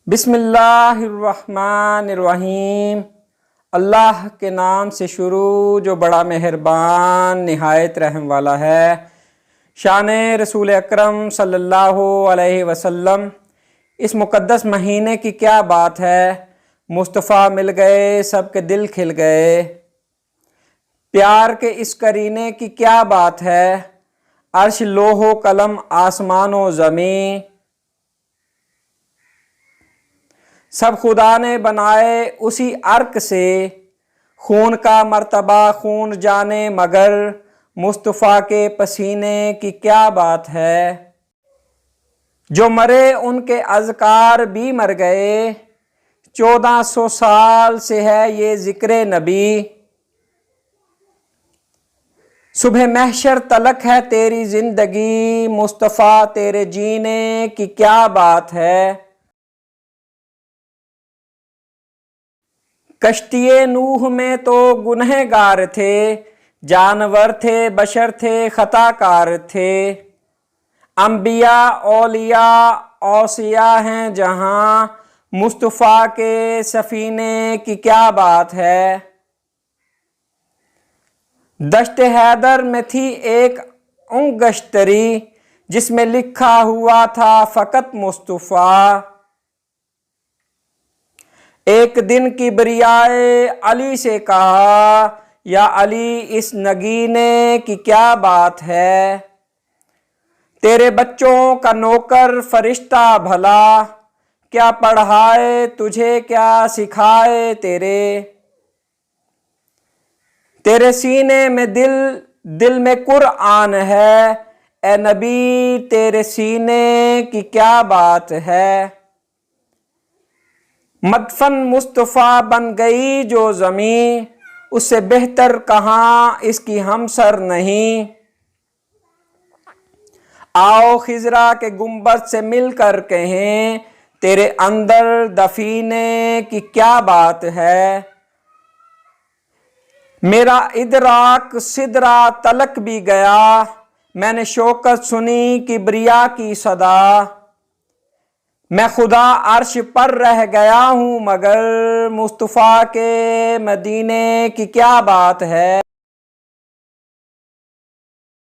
بسم اللہ الرحمن الرحیم۔ اللہ کے نام سے شروع جو بڑا مہربان نہایت رحم والا ہے۔ شان رسول اکرم صلی اللہ علیہ وسلم۔ اس مقدس مہینے کی کیا بات ہے، مصطفیٰ مل گئے سب کے دل کھل گئے۔ پیار کے اس کرینے کی کیا بات ہے، عرش لوح و قلم آسمان و زمین، سب خدا نے بنائے اسی عرق سے۔ خون کا مرتبہ خون جانے مگر مصطفیٰ کے پسینے کی کیا بات ہے۔ جو مرے ان کے اذکار بھی مر گئے، 1400 سال سے ہے یہ ذکر نبی۔ صبح محشر تلک ہے تیری زندگی، مصطفیٰ تیرے جینے کی کیا بات ہے۔ کشتی نوح میں تو گنہگار تھے، جانور تھے بشر تھے خطا کار تھے۔ انبیاء اولیاء اوصیاء ہیں جہاں، مصطفیٰ کے سفینے کی کیا بات ہے۔ دشت حیدر میں تھی ایک انگشتری، جس میں لکھا ہوا تھا فقط مصطفیٰ۔ ایک دن کبریاء علی سے کہا، یا علی اس نگینے کی کیا بات ہے۔ تیرے بچوں کا نوکر فرشتہ بھلا، کیا پڑھائے تجھے کیا سکھائے تیرے سینے میں دل میں قرآن ہے، اے نبی تیرے سینے کی کیا بات ہے۔ مدفن مصطفیٰ بن گئی جو زمین، اس سے بہتر کہاں اس کی ہمسر نہیں۔ آؤ خضرا کے گنبد سے مل کر کہیں، تیرے اندر دفینے کی کیا بات ہے۔ میرا ادراک سدرا تلک بھی گیا، میں نے شوکت سنی کبریا کی صدا۔ میں خدا عرش پر رہ گیا ہوں مگر، مصطفیٰ کے مدینے کی کیا بات ہے۔